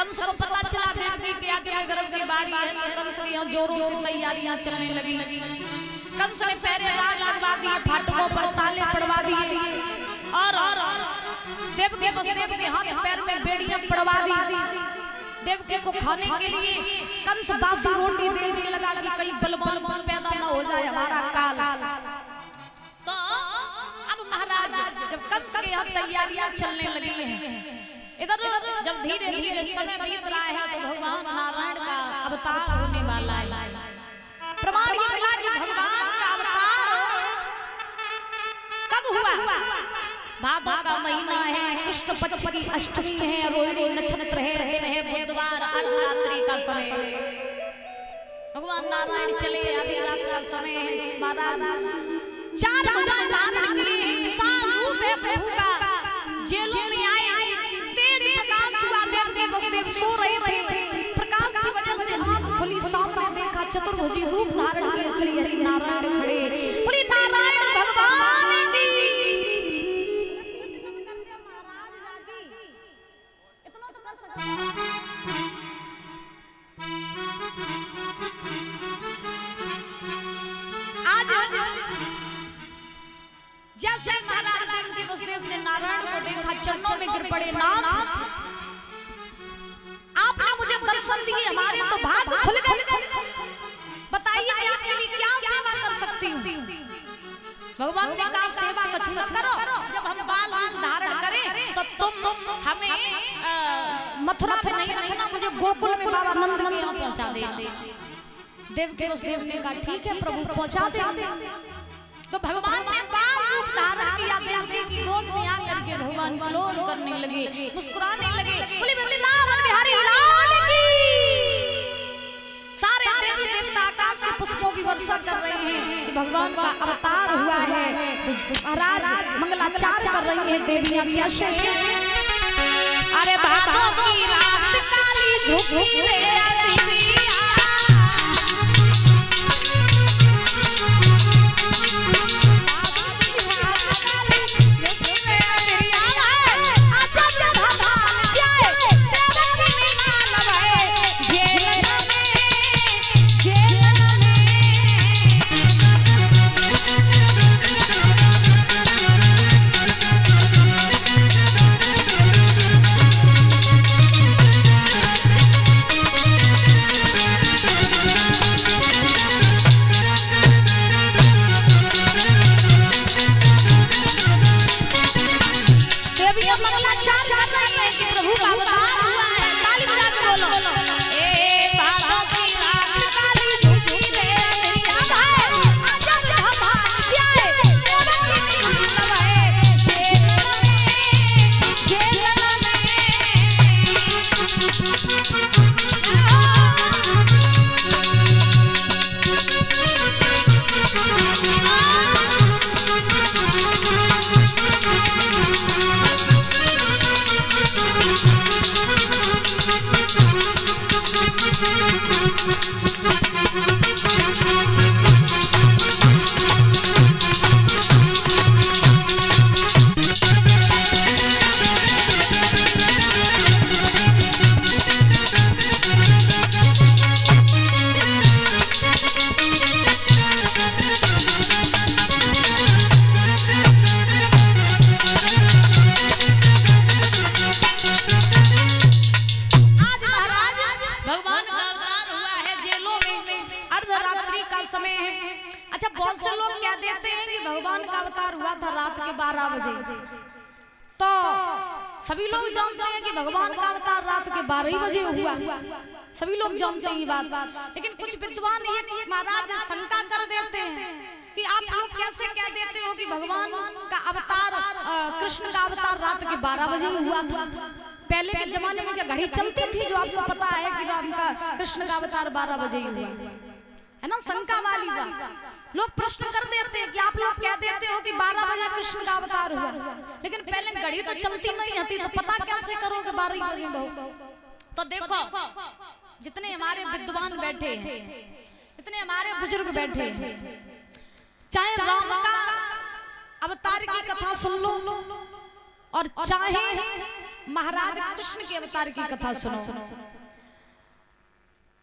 कंस को पता चला देवकी के आगे गर्भ की बारी है तो कंस की यहाँ जोरों से तैयारियां चलने लगी। कंस ने पहरेदार लगवा दिए, फाटकों पर ताले पड़वा दिए और देवकी वसुदेव के हाथ पैर में बेड़ियां पड़वा दी। देवकी को खाने के लिए कंस बासी रोटी देने लगा कि कहीं बलवान पैदा न हो जाए हमारा काल। तो अब महाराज जब कंस के यहाँ तैयारियां चलने लगी हैं, इधर जब धीरे धीरे समय बीत रहा है तो भगवान नारायण का अवतार होने वाला है। प्रमाण ये मिला कि भगवान का अवतार कब हुआ? भादों का महीना है, कृष्ण पक्ष की अष्टमी है, रोहिणी नक्षत्र है, दिन है बुधवार, अर्धरात्रि का समय है। भगवान नारायण चले, आधी रात का समय है। महाराज 4 भुजाएं धारण किए हैं, विशाल रूप है प्रभु का। जेलों में आए, तेज प्रकाश हुआ, देवकी वसुदेव सो रहे थे। प्रकाश की वजह से आंख खुली, सामने देखा चतुर्भुजी रूप धारण किए श्री हरि नारायण खड़े। बोली नारायण भगवान की। आज जैसे महाराज देवकी वसुदेव ने नारायण को देखा, चरणों में गिर पड़े, नाथ आपने मुझे दर्शन दिए, हमारे तो भाग खुल गए। बताइए मैं आपके लिए क्या सेवा कर सकती हूँ? भगवान ने कहा सेवा कुछ मत करो, जब हम बाल धारण करें तो तुम हमें मथुरा पे नहीं रखना, मुझे गोकुल में बाबा नंद के यहाँ पहुंचा देना। देवकी वसुदेव ने कहा ठीक है प्रभु पहुंचा देंगे। तो भगवान ने बाल रूप धारण किया, देवकी की गोद में आकर के भगवान क्लोज करने लगे, मुस्कुराने लगे। बोले वृंदावन बिहारी लाल की। सारे देवी देवता आकाश से पुष्पों की वर्षा कर रहे हैं कि भगवान का अवतार हुआ है। महाराज मंगलाचार कर रही हैं देवियां कैसे? अरे भादों की रात काली झुकी रे अदितिया, तो सभी लोग जानते हैं कि भगवान का अवतार रात के 12 बजे हुआ। सभी लोग जानते हैं ये बात, लेकिन कुछ विद्वान ये महाराज शंका कर देते हैं कि आप लोग कैसे कह देते हो कि भगवान का अवतार कृष्ण का अवतार रात के 12 बजे हुआ था। पहले के जमाने में क्या घड़ी चलती थी जो आपको पता है कि राम का कृष्ण का अवतार 12 बजे हुआ है ना? शंका वाली बात लोग प्रश्न कर देते हैं कि आप लोग कह देते हो कि 12 बजे कृष्ण का अवतार हुआ, लेकिन पहले घड़ी तो चलती नहीं थी, तो पता कैसे करोगे 12 बजे बहु? तो देखो जितने हमारे विद्वान बैठे हैं, इतने हमारे बुजुर्ग बैठे हैं, चाहे राम का अवतार की कथा सुन लो और चाहे महाराज कृष्ण के अवतार की कथा सुनो।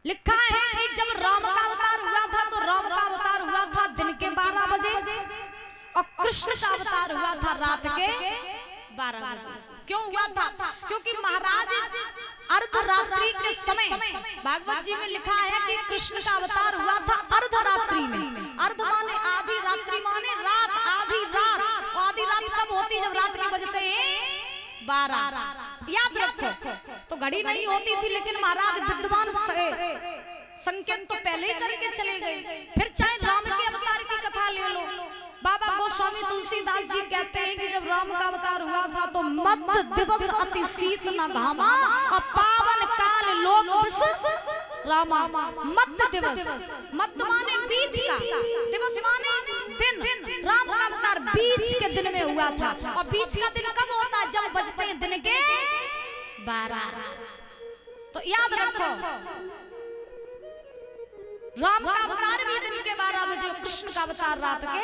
लिखा है कि जब राम का अवतार हुआ था तो राम का अवतार हुआ था दिन के 12 बजे और कृष्ण का अवतार हुआ था रात के 12 बजे। क्यों हुआ था? क्योंकि महाराज अर्धरात्रि के समय, भागवत जी में लिखा है कि कृष्ण का अवतार हुआ था अर्धरात्रि में। अर्ध माने आधी, रात्रि माने रात, आधी रात। आधी रात कब होती? जब रात के बजते हैं 12। याद रखो। तो घड़ी नहीं होती थी, लेकिन महाराज विद्वान संकेत तो पहले ही करके चले गए। फिर चाहे राम के अवतार की कथा ले लो, बाबा गोस्वामी तुलसीदास जी कहते हैं कि जब राम का अवतार हुआ था तो मध्य दिवस अति शीत न घामा और पावन काल लोक विस रामा। मध्य दिवस, मध्य माने बीच का, दिवस माने दिन। राम का अवतार बीच के दिन में हुआ था। और बीच का दिन कब होता है? जब बजते हैं दिन के 12। तो याद रखो, राम का अवतार भी दिन के 12 बजे, कृष्ण का अवतार रात के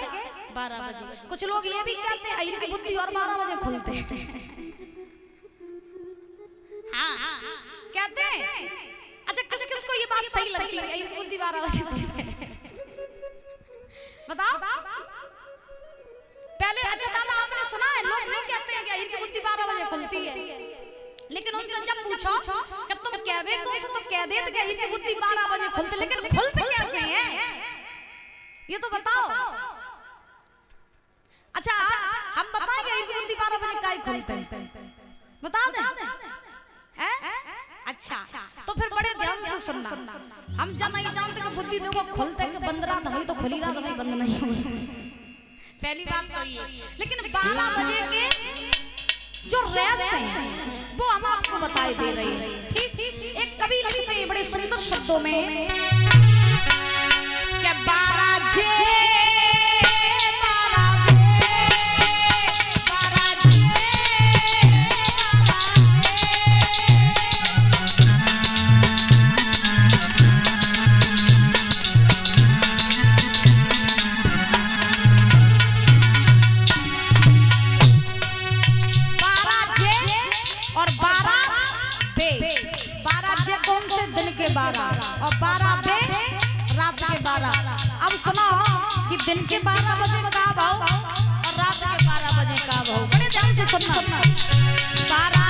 12 बजे। कुछ लोग ये भी कहते हैं अहिर की बुद्धि और 12 बजे खुलते हैं। हाँ, कहते हैं। अच्छा, किस किस को ये बात सही लगती है? अहिर की बुद्धि 12 बजे बताओ पहले। अच्छा दादा, आपने सुना है लोग नहीं कहते हैं कि अहिर की बुद्धि 12 बजे खुलती है, लेकिन उनसे जब पूछो कि तुम कहवे को तो कह देते कि अहिर की बुद्धि 12 बजे खुलती, लेकिन खुलते कैसे हैं ये तो बताओ। अच्छा, हम बताएंगे अहिर की बुद्धि 12 बजे काहे खुलते हैं, बता दें? अच्छा, तो फिर बड़े ध्यान से सुनना। हम जब नहीं जानते कि बुद्धि देखो खुलते कि बंद रात हुई तो खुली रात नहीं, बंद नहीं हुई। पहली बात तो ये, लेकिन 12 बजे के जो रहस्य हैं वो हम आपको बताए दे रहे हैं। ठीक, एक कवि लिखते हैं बड़े सुंदर शब्दों में कि 12 जे और 12 बे रात के 12। अब सुनो कि दिन के 12 बजे का भाव और रात के 12 बजे का भाव, बड़े ध्यान से सुनना। 12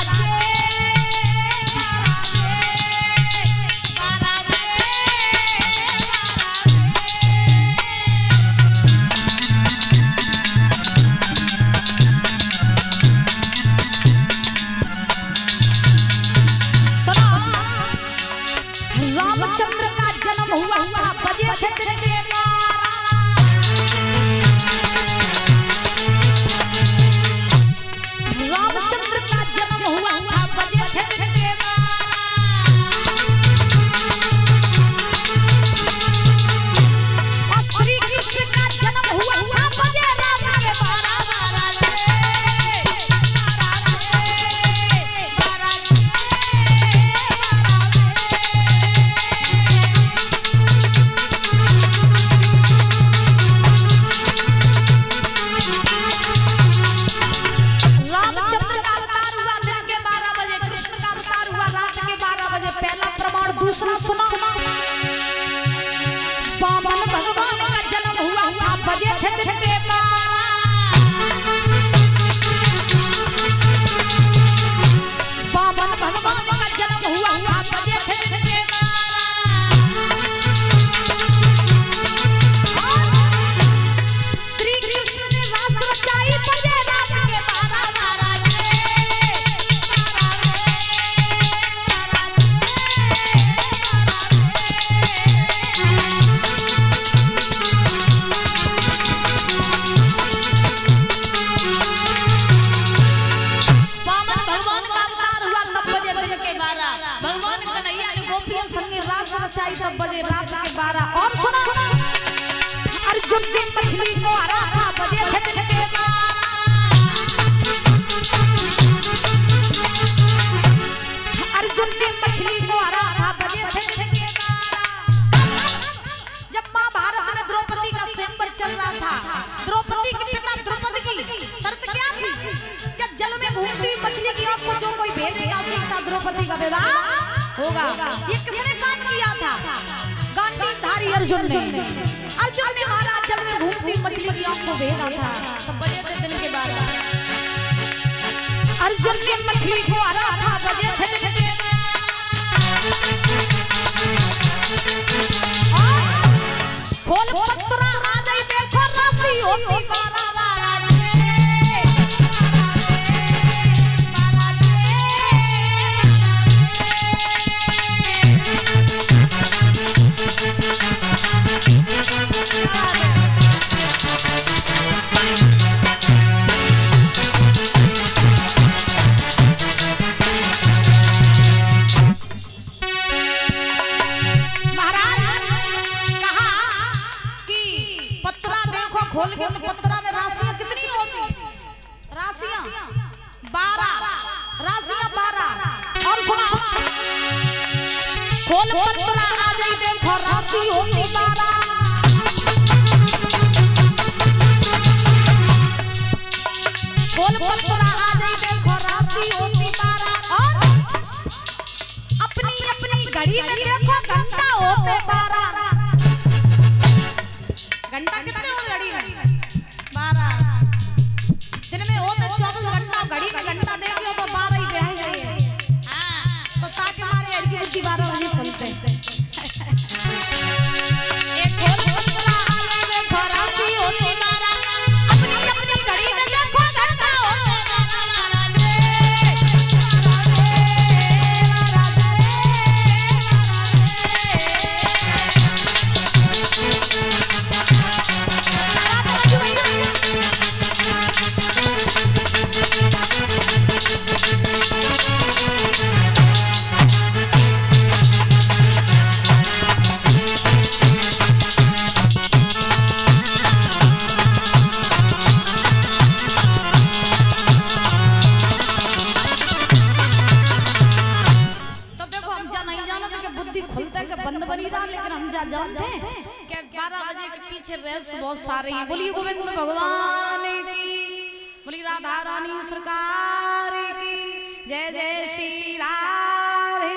रामचंद्र का जन्म हुआ था बजे थे दिन के 12। रामचंद्र का जन्म हुआ था बजे थे दिन के 12। और श्री कृष्ण का जन्म हुआ था बजे रात के 12। दूसरा सुनो, वामन भगवान का जन्म हुआ था बजे थे दिन के 12। वामन भगवान का जन्म हुआ था बजे थे दिन के 12। श्री कृष्ण ने रास रचाई बजे रात के 12। तब बजे रात के 12। और सुनो, अर्जुन ने मछली को हरा था बजे थे दिन के 12। अर्जुन ने मछली को हरा था बजे थे दिन के 12। जब महाभारत में द्रौपदी का स्वयंवर चल रहा था, द्रौपदी के पिता द्रौपदी की शर्त क्या थी कि जल में घूमती मछली की आंख को जो कोई देखिएगा उसी के साथ द्रौपदी का विवाह होगा। ये किसने काम किया था? गांडीवधारी अर्जुन ने। अर्जुन ने महाराज जल में घूमती मछली की आंख को भेजा था। तब बजे थे दिन के 12। अर्जुन ने मछली को हरा था, बजे थे दिन के 12। खोल पत्रा आ गई देखो राशि होती 12। खोल के तो पत्रा में राशियां कितनी होती? राशियां 12। राशियां 12। और सुना, खोल पत्रा आ गई देखो राशि होती 12। खोल पत्रा आ गई देखो राशि होती 12। और अपनी अपनी घड़ी में देखो घंटा होते 12। घंटा कितने हो घड़ी में? 12। दिन में हो तो 24 घंटा, घड़ी में घंटा देंगे तो 12 ही रह जाएंगे। हाँ, तो ताकि हमारे घर की बुद्धि 12 बजे खुलते हैं। एक खोल पत्रा आ गई देखो राशि होती 12। अपनी अपनी घड़ी में देखो घंटा होते 12। जानते हैं क्या 12 बजे के पीछे रहस्य बहुत सारे हैं। बोलिए गोविंद भगवान की, बोलिए राधा रानी सरकार की जय। जय श्री राधे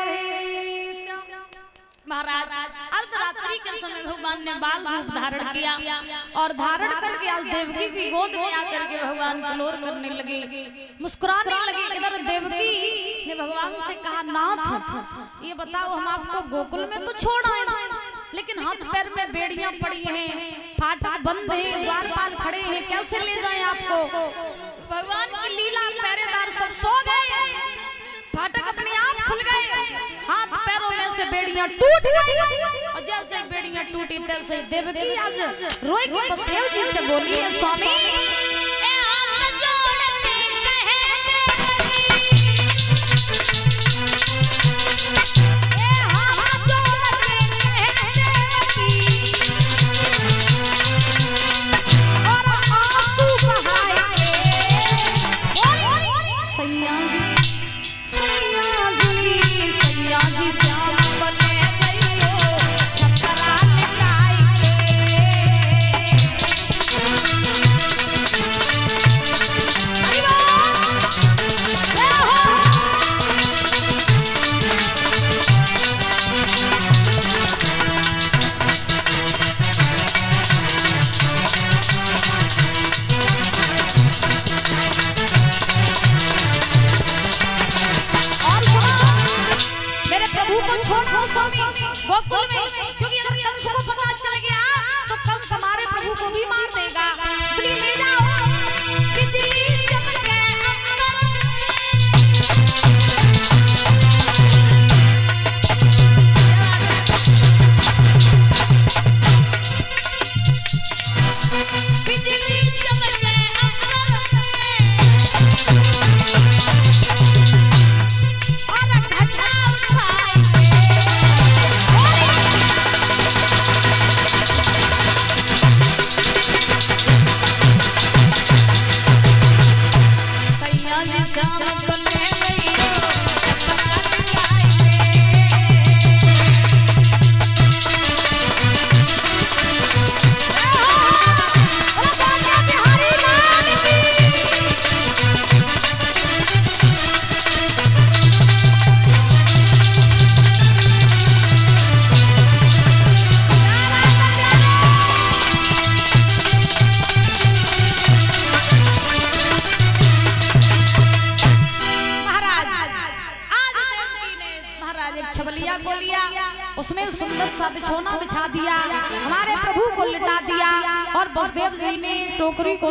महाराज। अर्धरात्रि के समय भगवान ने बाल रूप धारण किया और धारण करके आज देवकी की गोद में आकर के भगवान क्लोर करने लगे, मुस्कुराने लगे। इधर देवकी ने भगवान से कहा, नाथ ये बताओ हम आपको गोकुल में तो छोड़ आए, लेकिन हाथ पैर में बेड़ियां पड़ी हैं, फाटक बंद है, द्वारपाल खड़े हैं, कैसे ले जाएं आपको? भगवान की लीला, पहरेदार सब सो गए, फाटक अपने आप खुल गए, हाथ पैरों में से बेड़ियां टूट गई। और जैसे बेड़ियां टूटी तैसे देवकी आज रोई के वसुदेव जी से बोली है, स्वामी गोकुल में, क्योंकि अगर कंस को पता चल गया तो कंस हमारे प्रभु को भी मार देगा, इसलिए ले जाओ। बिजली चमके और घटा उठाए को लिया, उसमें सुंदर सा बिछौना बिछा दिया, हमारे प्रभु को लिटा दिया और वसुदेव जी ने टोकरी को